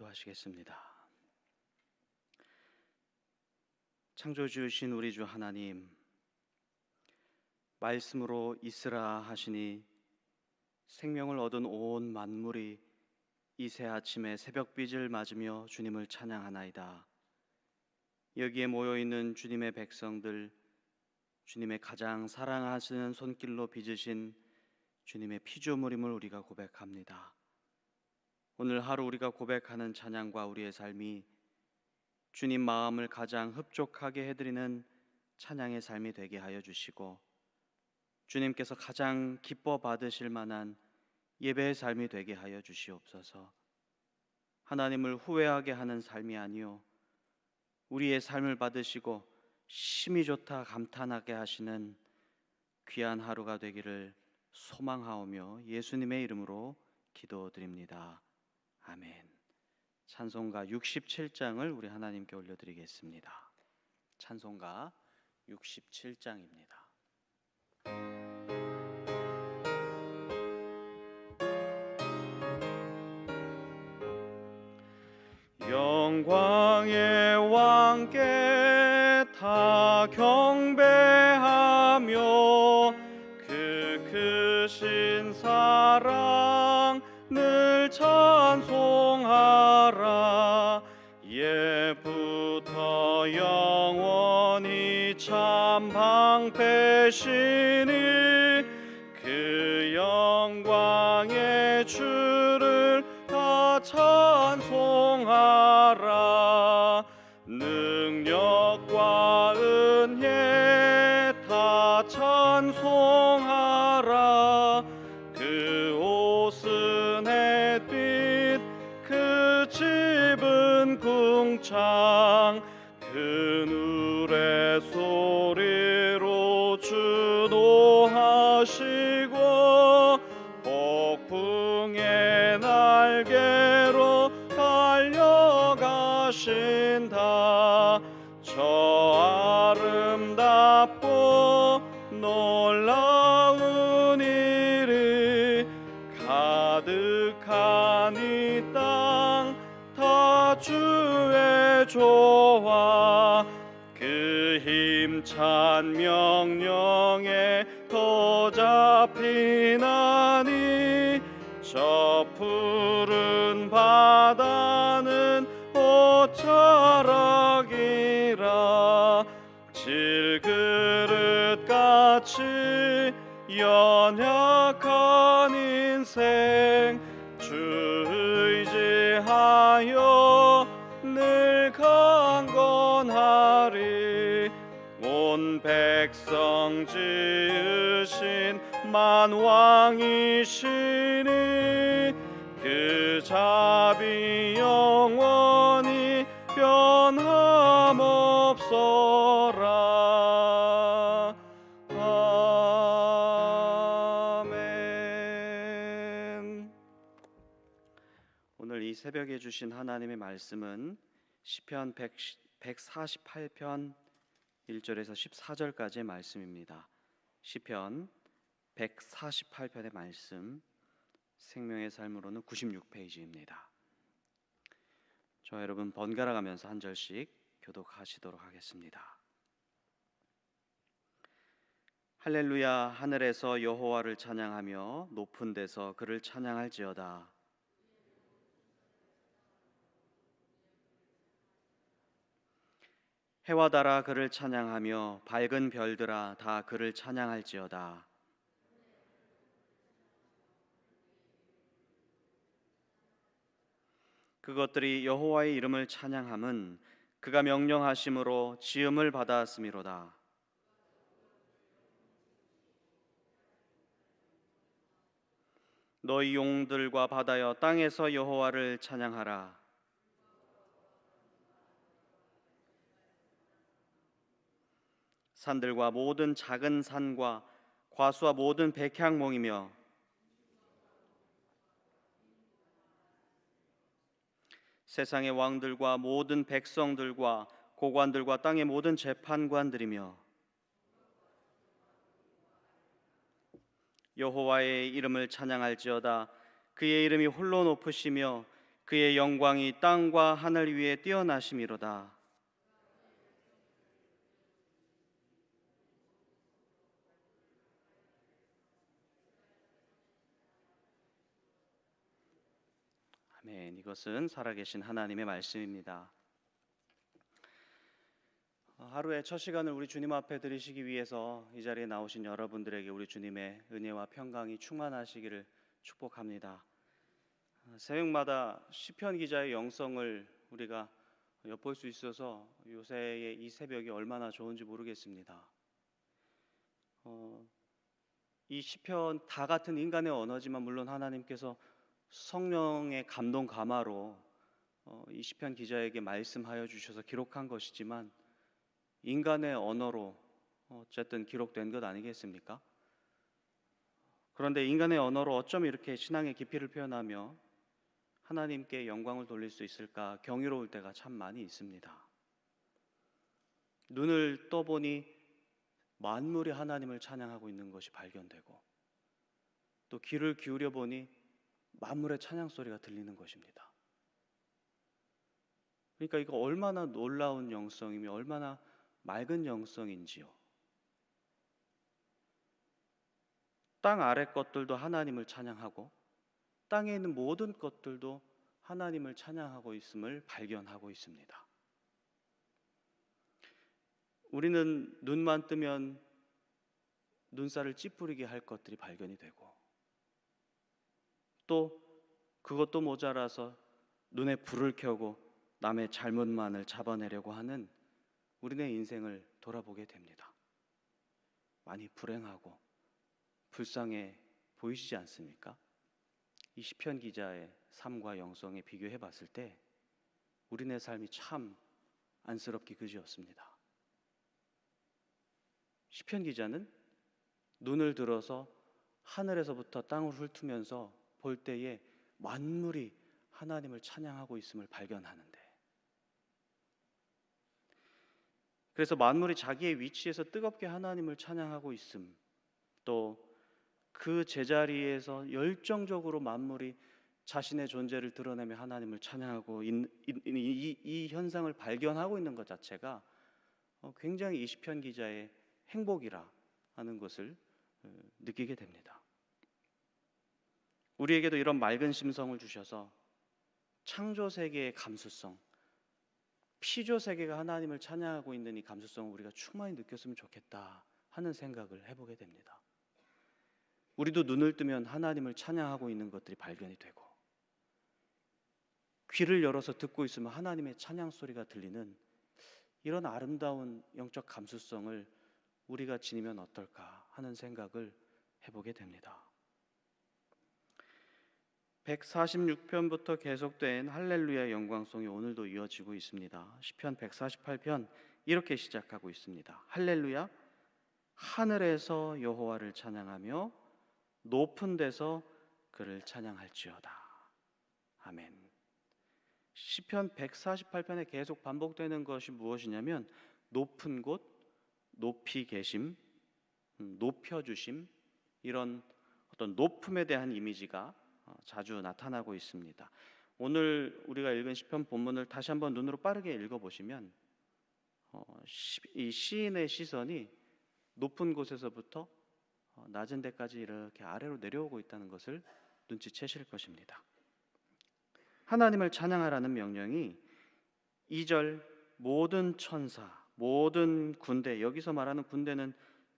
기도하시겠습니다. 창조주이신 우리 주 하나님, 말씀으로 있으라 하시니 생명을 얻은 온 만물이 이 새 아침에 새벽빛을 맞으며 주님을 찬양하나이다. 여기에 모여있는 주님의 백성들, 주님의 가장 사랑하시는 손길로 빚으신 주님의 피조물임을 우리가 고백합니다. 오늘 하루 우리가 고백하는 찬양과 우리의 삶이 주님 마음을 가장 흡족하게 해드리는 찬양의 삶이 되게 하여 주시고, 주님께서 가장 기뻐 받으실 만한 예배의 삶이 되게 하여 주시옵소서. 하나님을 후회하게 하는 삶이 아니요 우리의 삶을 받으시고 심히 좋다 감탄하게 하시는 귀한 하루가 되기를 소망하오며 예수님의 이름으로 기도드립니다. 아멘. 찬송가 67장을 우리 하나님께 올려드리겠습니다. 찬송가 67장입니다. 영광의 왕께 다 경배하며 그 크신 사랑 늘 찬송하라. 옛부터 영원히 참 방패시니 그 영광의 주를 다 찬송하라. 능력과 은혜 다 찬송하라. 그 옷은 햇빛 그 집은 궁창 그 누레 소리로 주도하시고 폭풍의 날개로 달려가신다. 저 아름답고 놀라운 일이 가득한 이 땅 다 주의 조화 그 힘찬 명령에 더 잡히나니 저 푸른 바다는 옷자락이라. 질그릇같이 연약한 인생 주 의지하여 늘 강건하리. 온 백성 지으신 만왕이시니 그 자비 영원히 변함없어라. 아멘. 오늘 이 새벽에 주신 하나님의 말씀은 시편 148편 1절에서 14절까지의 말씀입니다. 시편 148편의 말씀, 생명의 삶으로는 96페이지입니다. 저와 여러분 번갈아 가면서 한 절씩 교독하시도록 하겠습니다. 할렐루야. 하늘에서 여호와를 찬양하며 높은 데서 그를 찬양할지어다. 해와 달아 그를 찬양하며 밝은 별들아 다 그를 찬양할지어다. 그것들이 여호와의 이름을 찬양함은 그가 명령하심으로 지음을 받았음이로다. 너희 용들과 바다여 땅에서 여호와를 찬양하라. 산들과 모든 작은 산과 과수와 모든 백향목이며 세상의 왕들과 모든 백성들과 고관들과 땅의 모든 재판관들이며 여호와의 이름을 찬양할지어다. 그의 이름이 홀로 높으시며 그의 영광이 땅과 하늘 위에 뛰어나심이로다. 아멘. 이것은 살아계신 하나님의 말씀입니다. 하루의 첫 시간을 우리 주님 앞에 드리시기 위해서 이 자리에 나오신 여러분들에게 우리 주님의 은혜와 평강이 충만하시기를 축복합니다. 새벽마다 시편 기자의 영성을 우리가 엿볼 수 있어서 요새의 이 새벽이 얼마나 좋은지 모르겠습니다. 이 시편 다 같은 인간의 언어지만 물론 하나님께서 성령의 감동 감화로 이 시편 기자에게 말씀하여 주셔서 기록한 것이지만 인간의 언어로 어쨌든 기록된 것 아니겠습니까? 그런데 인간의 언어로 어쩜 이렇게 신앙의 깊이를 표현하며 하나님께 영광을 돌릴 수 있을까 경이로울 때가 참 많이 있습니다. 눈을 떠보니 만물이 하나님을 찬양하고 있는 것이 발견되고 또 귀를 기울여 보니 만물의 찬양 소리가 들리는 것입니다. 그러니까 이거 얼마나 놀라운 영성이며 얼마나 맑은 영성인지요. 땅 아래 것들도 하나님을 찬양하고 땅에 있는 모든 것들도 하나님을 찬양하고 있음을 발견하고 있습니다. 우리는 눈만 뜨면 눈살을 찌푸리게 할 것들이 발견이 되고 또 그것도 모자라서 눈에 불을 켜고 남의 잘못만을 잡아내려고 하는 우리네 인생을 돌아보게 됩니다. 많이 불행하고 불쌍해 보이시지 않습니까? 이 시편 기자의 삶과 영성에 비교해 봤을 때 우리네 삶이 참 안쓰럽기 그지없습니다. 시편 기자는 눈을 들어서 하늘에서부터 땅을 훑으면서 볼 때에 만물이 하나님을 찬양하고 있음을 발견하는데, 그래서 만물이 자기의 위치에서 뜨겁게 하나님을 찬양하고 있음, 또 그 제자리에서 열정적으로 만물이 자신의 존재를 드러내며 하나님을 찬양하고 이 현상을 발견하고 있는 것 자체가 굉장히 이 시편 기자의 행복이라 하는 것을 느끼게 됩니다. 우리에게도 이런 맑은 심성을 주셔서 창조 세계의 감수성, 피조 세계가 하나님을 찬양하고 있는 이 감수성을 우리가 충만히 느꼈으면 좋겠다 하는 생각을 해보게 됩니다. 우리도 눈을 뜨면 하나님을 찬양하고 있는 것들이 발견이 되고 귀를 열어서 듣고 있으면 하나님의 찬양 소리가 들리는 이런 아름다운 영적 감수성을 우리가 지니면 어떨까 하는 생각을 해보게 됩니다. 146편부터 계속된 할렐루야 영광송이 오늘도 이어지고 있습니다. 시편 148편 이렇게 시작하고 있습니다. 할렐루야, 하늘에서 여호와를 찬양하며 높은 데서 그를 찬양할지어다. 아멘. 시편 148편에 계속 반복되는 것이 무엇이냐면 높은 곳, 높이 계심, 높여주심, 이런 어떤 높음에 대한 이미지가 자주 나타나고 있습니다. 오늘 우리가 읽은 시편 본문을 다시 한번 눈으로 빠르게 읽어보시면 이 시인의 시선이 높은 곳에서부터 낮은 데까지 이렇게 아래로 내려오고 있다는 것을 눈치채실 것입니다. 하나님을 찬양하라는 명령이 2절 모든 천사, 모든 군대, 여기서 말하는 군대는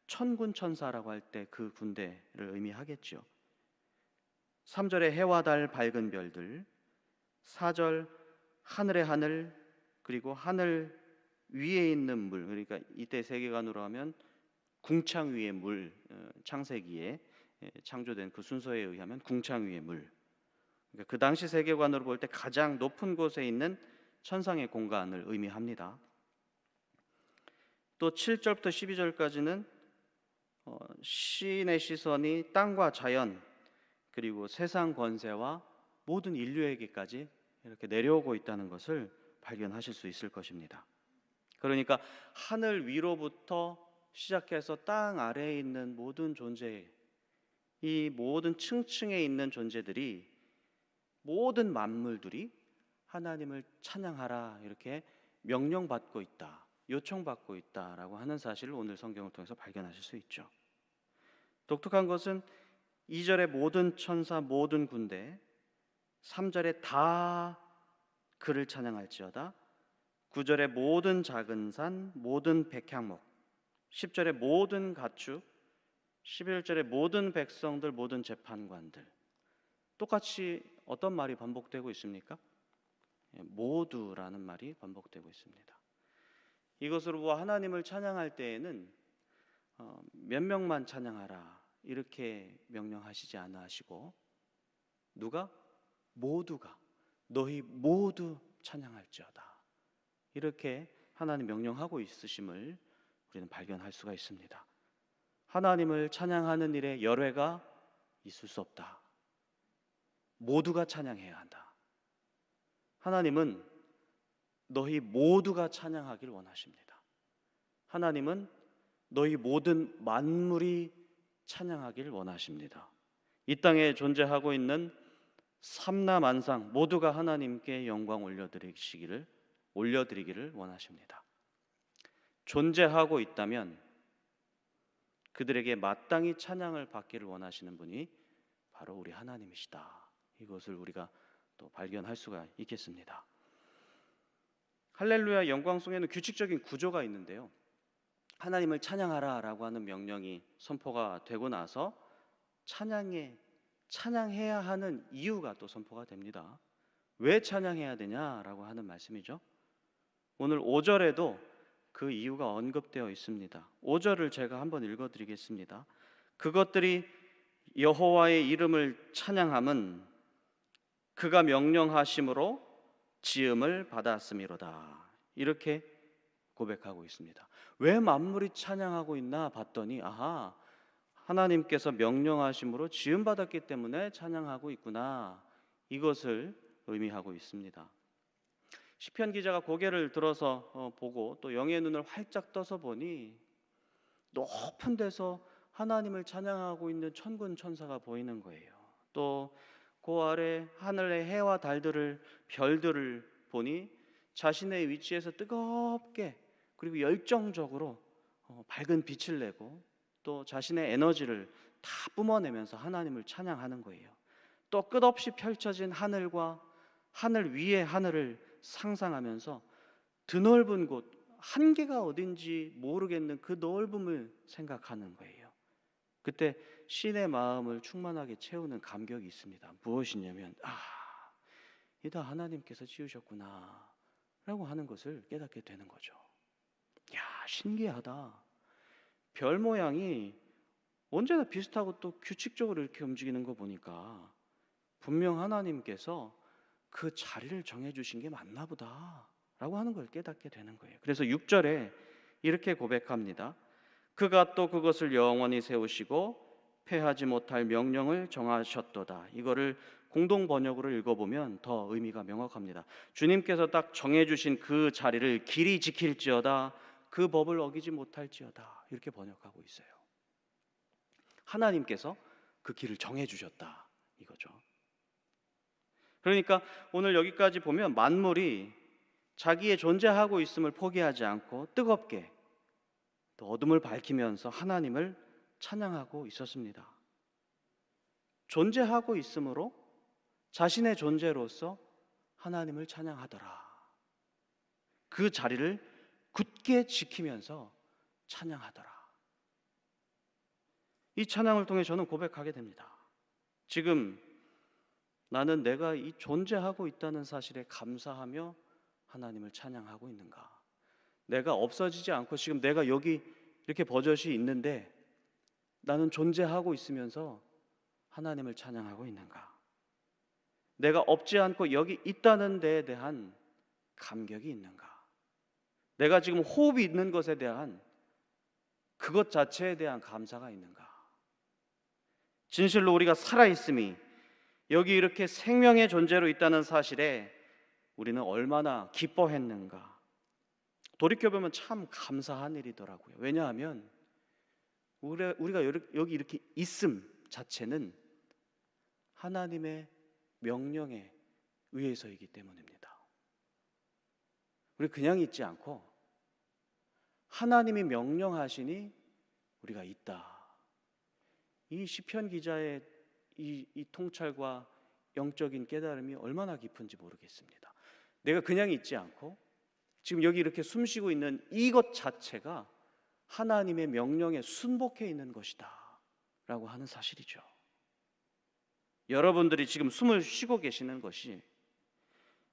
천군 천사라고 할 때 그 군대를 의미하겠죠. 3절에 해와 달 밝은 별들, 4절 하늘의 하늘, 그리고 하늘 위에 있는 물, 그러니까 이때 세계관으로 하면 궁창 위의 물, 창세기에 창조된 그 순서에 의하면 궁창 위의 물, 그러니까 그 당시 세계관으로 볼 때 가장 높은 곳에 있는 천상의 공간을 의미합니다. 또 7절부터 12절까지는 시인의 시선이 땅과 자연 그리고 세상 권세와 모든 인류에게까지 이렇게 내려오고 있다는 것을 발견하실 수 있을 것입니다. 그러니까 하늘 위로부터 시작해서 땅 아래에 있는 모든 존재, 이 모든 층층에 있는 존재들이, 모든 만물들이 하나님을 찬양하라 이렇게 명령받고 있다, 요청받고 있다라고 하는 사실을 오늘 성경을 통해서 발견하실 수 있죠. 독특한 것은 2절의 모든 천사 모든 군대, 3절에 다 그를 찬양할지어다, 9절의 모든 작은 산 모든 백향목, 10절의 모든 가축, 11절의 모든 백성들 모든 재판관들, 똑같이 어떤 말이 반복되고 있습니까? 모두라는 말이 반복되고 있습니다. 이것으로 보아 하나님을 찬양할 때에는 몇 명만 찬양하라 이렇게 명령하시지 않아 하시고, 누가? 모두가, 너희 모두 찬양할지어다 이렇게 하나님 명령하고 있으심을 우리는 발견할 수가 있습니다. 하나님을 찬양하는 일에 열외가 있을 수 없다. 모두가 찬양해야 한다. 하나님은 너희 모두가 찬양하길 원하십니다. 하나님은 너희 모든 만물이 찬양하길 원하십니다. 이 땅에 존재하고 있는 삼라만상 모두가 하나님께 영광 올려드리기를 원하십니다. 존재하고 있다면 그들에게 마땅히 찬양을 받기를 원하시는 분이 바로 우리 하나님이시다. 이것을 우리가 또 발견할 수가 있겠습니다. 할렐루야 영광송에는 규칙적인 구조가 있는데요, 하나님을 찬양하라 라고 하는 명령이 선포가 되고 나서 찬양해야 하는 이유가 또 선포가 됩니다. 왜 찬양해야 되냐라고 하는 말씀이죠. 오늘 5절에도 그 이유가 언급되어 있습니다. 5절을 제가 한번 읽어드리겠습니다. 그것들이 여호와의 이름을 찬양함은 그가 명령하심으로 지음을 받았음이로다. 이렇게 고백하고 있습니다. 왜 만물이 찬양하고 있나 봤더니 하나님께서 명령하심으로 지음받았기 때문에 찬양하고 있구나, 이것을 의미하고 있습니다. 시편 기자가 고개를 들어서 보고 또 영의 눈을 활짝 떠서 보니 높은 데서 하나님을 찬양하고 있는 천군 천사가 보이는 거예요. 또 그 아래 하늘의 해와 달들을, 별들을 보니 자신의 위치에서 뜨겁게 그리고 열정적으로 밝은 빛을 내고 또 자신의 에너지를 다 뿜어내면서 하나님을 찬양하는 거예요. 또 끝없이 펼쳐진 하늘과 하늘 위의 하늘을 상상하면서 드넓은 곳, 한계가 어딘지 모르겠는 그 넓음을 생각하는 거예요. 그때 신의 마음을 충만하게 채우는 감격이 있습니다. 무엇이냐면 이다 하나님께서 지으셨구나 라고 하는 것을 깨닫게 되는 거죠. 야, 신기하다. 별 모양이 언제나 비슷하고 또 규칙적으로 이렇게 움직이는 거 보니까 분명 하나님께서 그 자리를 정해주신 게 맞나 보다 라고 하는 걸 깨닫게 되는 거예요. 그래서 6절에 이렇게 고백합니다. 그가 또 그것을 영원히 세우시고 패하지 못할 명령을 정하셨도다. 이거를 공동 번역으로 읽어보면 더 의미가 명확합니다. 주님께서 딱 정해주신 그 자리를 길이 지킬지어다, 그 법을 어기지 못할지어다, 이렇게 번역하고 있어요. 하나님께서 그 길을 정해주셨다 이거죠. 그러니까 오늘 여기까지 보면 만물이 자기의 존재하고 있음을 포기하지 않고 뜨겁게 또 어둠을 밝히면서 하나님을 찬양하고 있었습니다. 존재하고 있으므로 자신의 존재로서 하나님을 찬양하더라. 그 자리를 굳게 지키면서 찬양하더라. 이 찬양을 통해 저는 고백하게 됩니다. 지금 나는 내가 이 존재하고 있다는 사실에 감사하며 하나님을 찬양하고 있는가? 내가 없어지지 않고 지금 내가 여기 이렇게 버젓이 있는데 나는 존재하고 있으면서 하나님을 찬양하고 있는가? 내가 없지 않고 여기 있다는 데에 대한 감격이 있는가? 내가 지금 호흡이 있는 것에 대한 그것 자체에 대한 감사가 있는가? 진실로 우리가 살아있음이 여기 이렇게 생명의 존재로 있다는 사실에 우리는 얼마나 기뻐했는가? 돌이켜보면 참 감사한 일이더라고요. 왜냐하면 우리가 여기 이렇게 있음 자체는 하나님의 명령에 의해서이기 때문입니다. 우리 그냥 있지 않고 하나님이 명령하시니 우리가 있다. 이 시편 기자의 이 통찰과 영적인 깨달음이 얼마나 깊은지 모르겠습니다. 내가 그냥 있지 않고 지금 여기 이렇게 숨쉬고 있는 이것 자체가 하나님의 명령에 순복해 있는 것이다 라고 하는 사실이죠. 여러분들이 지금 숨을 쉬고 계시는 것이,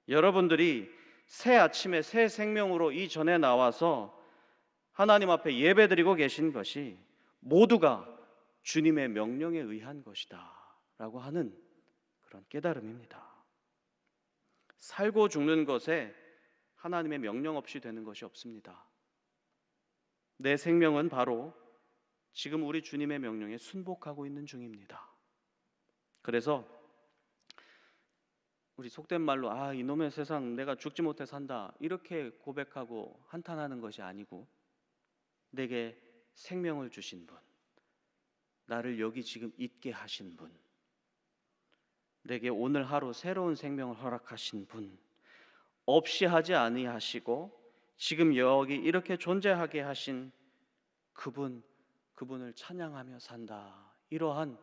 여러분들이 새 아침에 새 생명으로 이 전에 나와서 하나님 앞에 예배드리고 계신 것이 모두가 주님의 명령에 의한 것이다 라고 하는 그런 깨달음입니다. 살고 죽는 것에 하나님의 명령 없이 되는 것이 없습니다. 내 생명은 바로 지금 우리 주님의 명령에 순복하고 있는 중입니다. 그래서 우리 속된 말로 이놈의 세상 내가 죽지 못해 산다 이렇게 고백하고 한탄하는 것이 아니고, 내게 생명을 주신 분, 나를 여기 지금 있게 하신 분, 내게 오늘 하루 새로운 생명을 허락하신 분, 없이 하지 아니하시고 지금 여기 이렇게 존재하게 하신 그분을 찬양하며 산다. 이러한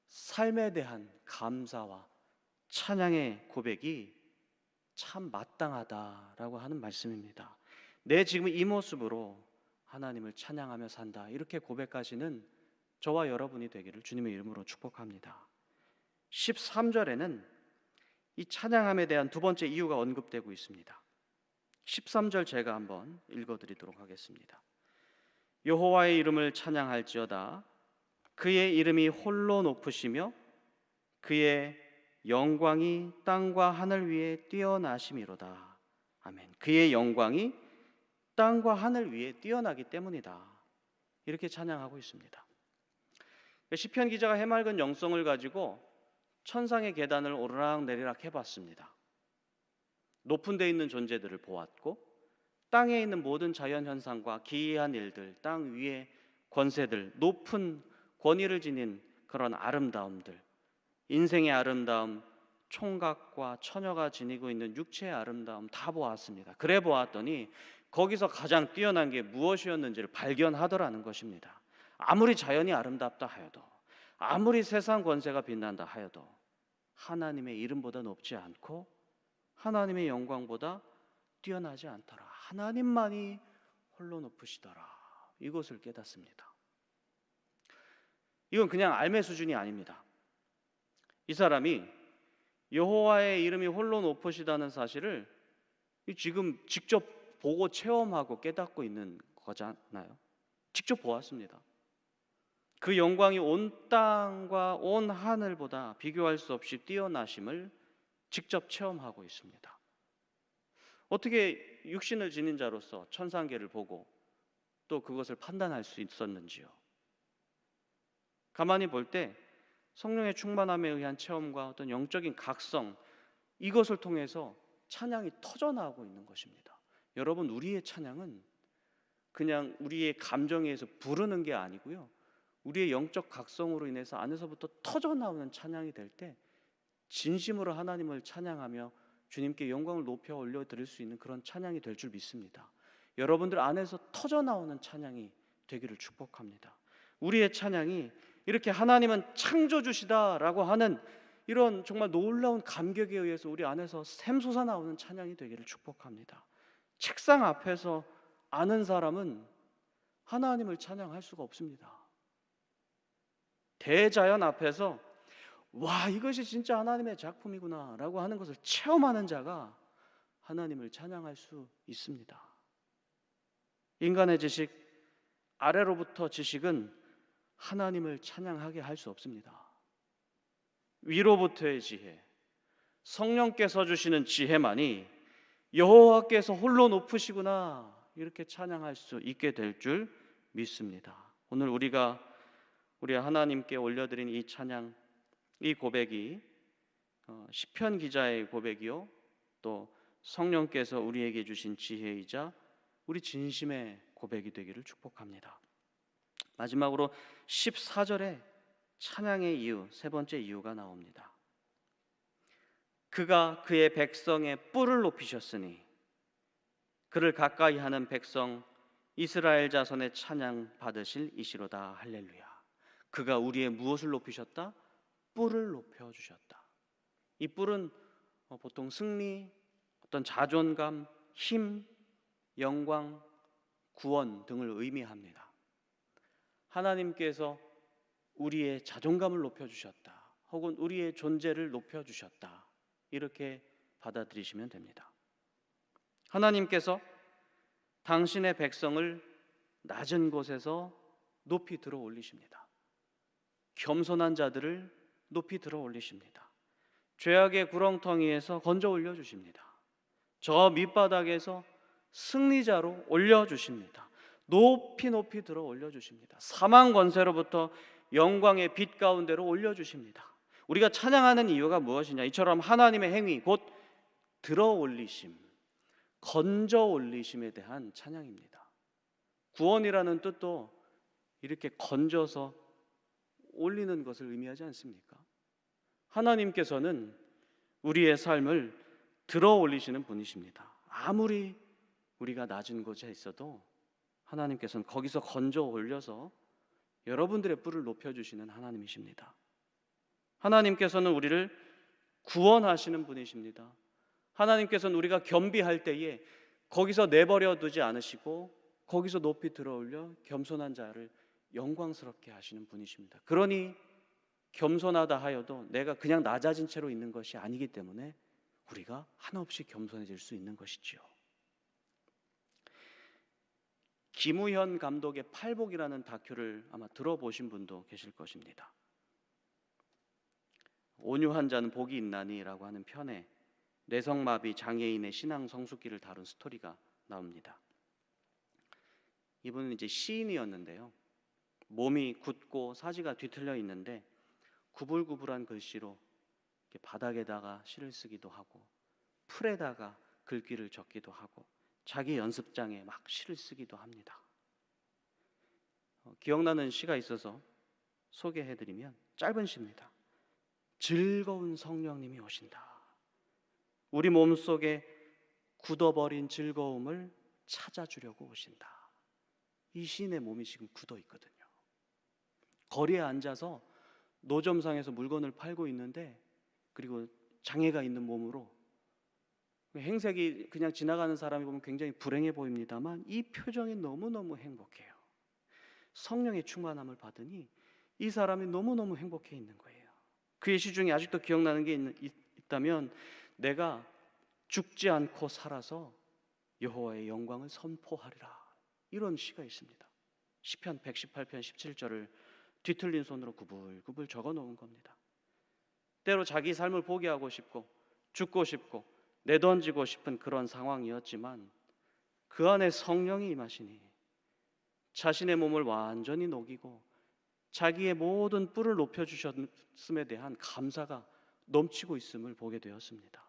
삶에 대한 감사와 찬양의 고백이 참 마땅하다라고 하는 말씀입니다. 내 지금 이 모습으로 하나님을 찬양하며 산다, 이렇게 고백하시는 저와 여러분이 되기를 주님의 이름으로 축복합니다. 13절에는 이 찬양함에 대한 두 번째 이유가 언급되고 있습니다. 13절 제가 한번 읽어드리도록 하겠습니다. 여호와의 이름을 찬양할지어다. 그의 이름이 홀로 높으시며 그의 영광이 땅과 하늘 위에 뛰어나심이로다. 아멘. 그의 영광이 땅과 하늘 위에 뛰어나기 때문이다. 이렇게 찬양하고 있습니다. 시편 기자가 해맑은 영성을 가지고 천상의 계단을 오르락내리락 해봤습니다. 높은 데 있는 존재들을 보았고, 땅에 있는 모든 자연현상과 기이한 일들, 땅 위의 권세들, 높은 권위를 지닌 그런 아름다움들, 인생의 아름다움, 총각과 처녀가 지니고 있는 육체의 아름다움 다 보았습니다. 그래 보았더니 거기서 가장 뛰어난 게 무엇이었는지를 발견하더라는 것입니다. 아무리 자연이 아름답다 하여도, 아무리 세상 권세가 빛난다 하여도 하나님의 이름보다 높지 않고 하나님의 영광보다 뛰어나지 않더라. 하나님만이 홀로 높으시더라. 이것을 깨닫습니다. 이건 그냥 알매 수준이 아닙니다. 이 사람이 여호와의 이름이 홀로 높으시다는 사실을 지금 직접 보고 체험하고 깨닫고 있는 거잖아요. 직접 보았습니다. 그 영광이 온 땅과 온 하늘보다 비교할 수 없이 뛰어나심을 직접 체험하고 있습니다. 어떻게 육신을 지닌 자로서 천상계를 보고 또 그것을 판단할 수 있었는지요? 가만히 볼 때 성령의 충만함에 의한 체험과 어떤 영적인 각성, 이것을 통해서 찬양이 터져나오고 있는 것입니다. 여러분, 우리의 찬양은 그냥 우리의 감정에 의해서 부르는 게 아니고요, 우리의 영적 각성으로 인해서 안에서부터 터져나오는 찬양이 될 때 진심으로 하나님을 찬양하며 주님께 영광을 높여 올려드릴 수 있는 그런 찬양이 될 줄 믿습니다. 여러분들 안에서 터져나오는 찬양이 되기를 축복합니다. 우리의 찬양이 이렇게 하나님은 창조주시다라고 하는 이런 정말 놀라운 감격에 의해서 우리 안에서 샘솟아 나오는 찬양이 되기를 축복합니다. 책상 앞에서 아는 사람은 하나님을 찬양할 수가 없습니다. 대자연 앞에서 와, 이것이 진짜 하나님의 작품이구나 라고 하는 것을 체험하는 자가 하나님을 찬양할 수 있습니다. 인간의 지식, 아래로부터 지식은 하나님을 찬양하게 할 수 없습니다. 위로부터의 지혜, 성령께서 주시는 지혜만이 여호와께서 홀로 높으시구나 이렇게 찬양할 수 있게 될 줄 믿습니다. 오늘 우리가 우리 하나님께 올려드린 이 찬양, 이 고백이 시편 기자의 고백이요, 또 성령께서 우리에게 주신 지혜이자 우리 진심의 고백이 되기를 축복합니다. 마지막으로 14절에 찬양의 이유, 세 번째 이유가 나옵니다. 그가 그의 백성의 뿔을 높이셨으니 그를 가까이 하는 백성 이스라엘 자손의 찬양 받으실 이시로다. 할렐루야. 그가 우리의 무엇을 높이셨다? 뿔을 높여주셨다. 이 뿔은 보통 승리, 어떤 자존감, 힘, 영광, 구원 등을 의미합니다. 하나님께서 우리의 자존감을 높여주셨다, 혹은 우리의 존재를 높여주셨다, 이렇게 받아들이시면 됩니다. 하나님께서 당신의 백성을 낮은 곳에서 높이 들어 올리십니다. 겸손한 자들을 높이 들어 올리십니다. 죄악의 구렁텅이에서 건져 올려주십니다. 저 밑바닥에서 승리자로 올려주십니다. 높이 높이 들어 올려주십니다. 사망 권세로부터 영광의 빛 가운데로 올려주십니다. 우리가 찬양하는 이유가 무엇이냐? 이처럼 하나님의 행위, 곧 들어 올리심, 건져 올리심에 대한 찬양입니다. 구원이라는 뜻도 이렇게 건져서 올리는 것을 의미하지 않습니까? 하나님께서는 우리의 삶을 들어 올리시는 분이십니다. 아무리 우리가 낮은 곳에 있어도 하나님께서는 거기서 건져 올려서 여러분들의 뿔을 높여주시는 하나님이십니다. 하나님께서는 우리를 구원하시는 분이십니다. 하나님께서는 우리가 겸비할 때에 거기서 내버려 두지 않으시고 거기서 높이 들어 올려 겸손한 자를 영광스럽게 하시는 분이십니다. 그러니 겸손하다 하여도 내가 그냥 낮아진 채로 있는 것이 아니기 때문에 우리가 한없이 겸손해질 수 있는 것이지요. 김우현 감독의 팔복이라는 다큐를 아마 들어보신 분도 계실 것입니다. 온유한 자는 복이 있나니라고 하는 편에 뇌성마비 장애인의 신앙 성숙기를 다룬 스토리가 나옵니다. 이분은 이제 시인이었는데요, 몸이 굳고 사지가 뒤틀려 있는데 구불구불한 글씨로 바닥에다가 시를 쓰기도 하고 풀에다가 글귀를 적기도 하고 자기 연습장에 막 시를 쓰기도 합니다. 기억나는 시가 있어서 소개해드리면 짧은 시입니다. 즐거운 성령님이 오신다. 우리 몸속에 굳어버린 즐거움을 찾아주려고 오신다. 이 시인의 몸이 지금 굳어 있거든요. 거리에 앉아서 노점상에서 물건을 팔고 있는데, 그리고 장애가 있는 몸으로 행색이 그냥 지나가는 사람이 보면 굉장히 불행해 보입니다만 이 표정이 너무너무 행복해요. 성령의 충만함을 받으니 이 사람이 너무너무 행복해 있는 거예요. 그의 시 중에 아직도 기억나는 게 있다면 내가 죽지 않고 살아서 여호와의 영광을 선포하리라, 이런 시가 있습니다. 시편 118편 17절을 뒤틀린 손으로 구불구불 적어 놓은 겁니다. 때로 자기 삶을 포기하고 싶고 죽고 싶고 내던지고 싶은 그런 상황이었지만 그 안에 성령이 임하시니 자신의 몸을 완전히 녹이고 자기의 모든 뿔을 높여주셨음에 대한 감사가 넘치고 있음을 보게 되었습니다.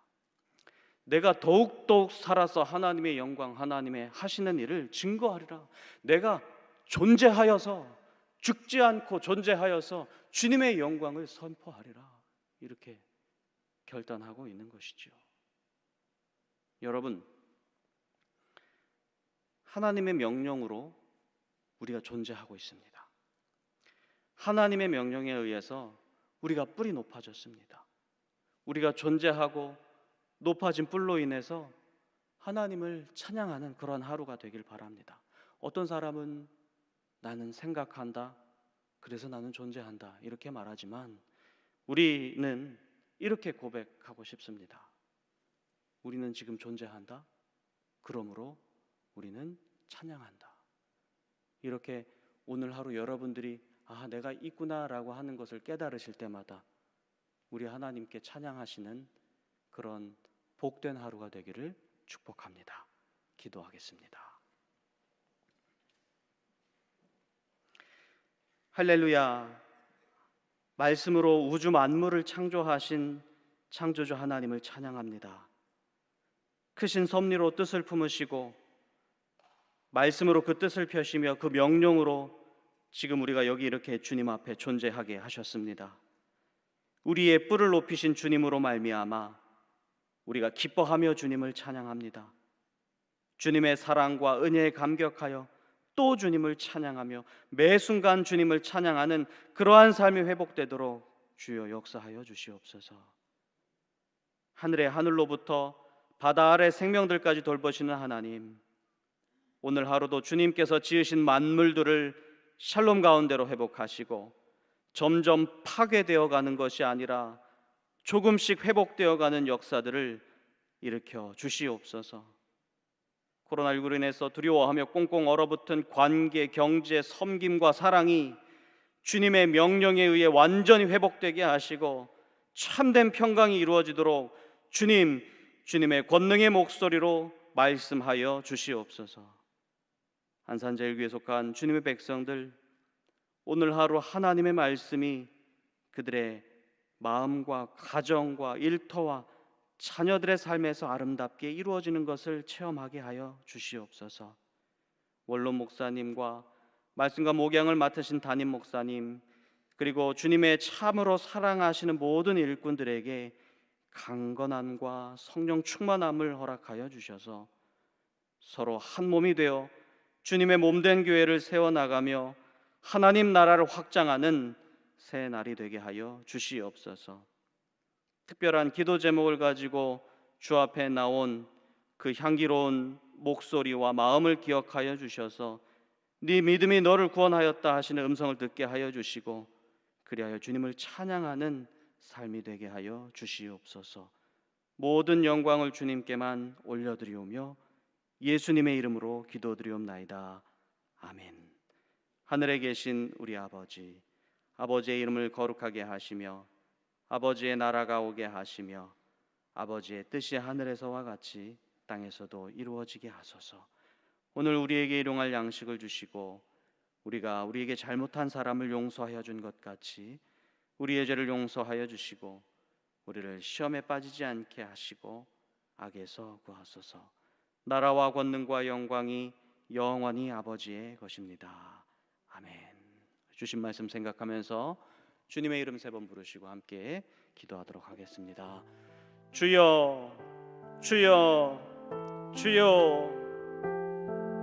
내가 더욱더욱 살아서 하나님의 영광, 하나님의 하시는 일을 증거하리라. 내가 존재하여서, 죽지 않고 존재하여서 주님의 영광을 선포하리라, 이렇게 결단하고 있는 것이죠. 여러분, 하나님의 명령으로 우리가 존재하고 있습니다. 하나님의 명령에 의해서 우리가 뿔이 높아졌습니다. 우리가 존재하고 높아진 뿔로 인해서 하나님을 찬양하는 그런 하루가 되길 바랍니다. 어떤 사람은 나는 생각한다, 그래서 나는 존재한다, 이렇게 말하지만 우리는 이렇게 고백하고 싶습니다. 우리는 지금 존재한다, 그러므로 우리는 찬양한다. 이렇게 오늘 하루 여러분들이 내가 있구나라고 하는 것을 깨달으실 때마다 우리 하나님께 찬양하시는 그런 복된 하루가 되기를 축복합니다. 기도하겠습니다. 할렐루야. 말씀으로 우주 만물을 창조하신 창조주 하나님을 찬양합니다. 크신 섭리로 뜻을 품으시고 말씀으로 그 뜻을 펴시며 그 명령으로 지금 우리가 여기 이렇게 주님 앞에 존재하게 하셨습니다. 우리의 뿔을 높이신 주님으로 말미암아 우리가 기뻐하며 주님을 찬양합니다. 주님의 사랑과 은혜에 감격하여 또 주님을 찬양하며 매 순간 주님을 찬양하는 그러한 삶이 회복되도록 주여 역사하여 주시옵소서. 하늘의 하늘로부터 바다 아래 생명들까지 돌보시는 하나님, 오늘 하루도 주님께서 지으신 만물들을 샬롬 가운데로 회복하시고 점점 파괴되어 가는 것이 아니라 조금씩 회복되어 가는 역사들을 일으켜 주시옵소서. 코로나19로 인해서 두려워하며 꽁꽁 얼어붙은 관계, 경제, 섬김과 사랑이 주님의 명령에 의해 완전히 회복되게 하시고 참된 평강이 이루어지도록 주님의 권능의 목소리로 말씀하여 주시옵소서. 한산제일교회에 속한 주님의 백성들, 오늘 하루 하나님의 말씀이 그들의 마음과 가정과 일터와 자녀들의 삶에서 아름답게 이루어지는 것을 체험하게 하여 주시옵소서. 원론 목사님과 말씀과 목양을 맡으신 담임 목사님, 그리고 주님의 참으로 사랑하시는 모든 일꾼들에게 강건함과 성령 충만함을 허락하여 주셔서 서로 한 몸이 되어 주님의 몸된 교회를 세워나가며 하나님 나라를 확장하는 새 날이 되게 하여 주시옵소서. 특별한 기도 제목을 가지고 주 앞에 나온 그 향기로운 목소리와 마음을 기억하여 주셔서 네 믿음이 너를 구원하였다 하시는 음성을 듣게 하여 주시고 그리하여 주님을 찬양하는 삶이 되게 하여 주시옵소서. 모든 영광을 주님께만 올려드리오며 예수님의 이름으로 기도드리옵나이다. 아멘. 하늘에 계신 우리 아버지, 아버지의 이름을 거룩하게 하시며 아버지의 나라가 오게 하시며 아버지의 뜻이 하늘에서와 같이 땅에서도 이루어지게 하소서. 오늘 우리에게 일용할 양식을 주시고 우리가 우리에게 잘못한 사람을 용서하여 준 것 같이 우리의 죄를 용서하여 주시고 우리를 시험에 빠지지 않게 하시고 악에서 구하소서. 나라와 권능과 영광이 영원히 아버지의 것입니다. 아멘. 주신 말씀 생각하면서 주님의 이름 3번 부르시고 함께 기도하도록 하겠습니다. 주여, 주여, 주여.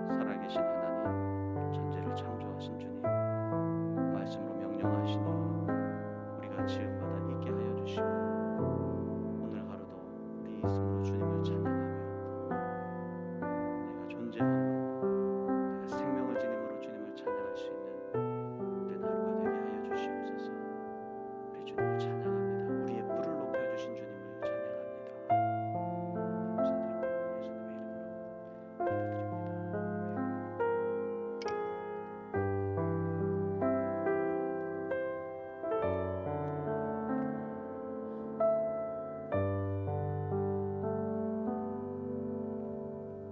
살아계신 하나님, 천지를 창조하신 주님, 말씀으로 명령하시니 우리가 지음마다 있게 하여 주시고 오늘 하루도 우리 있음으로 주님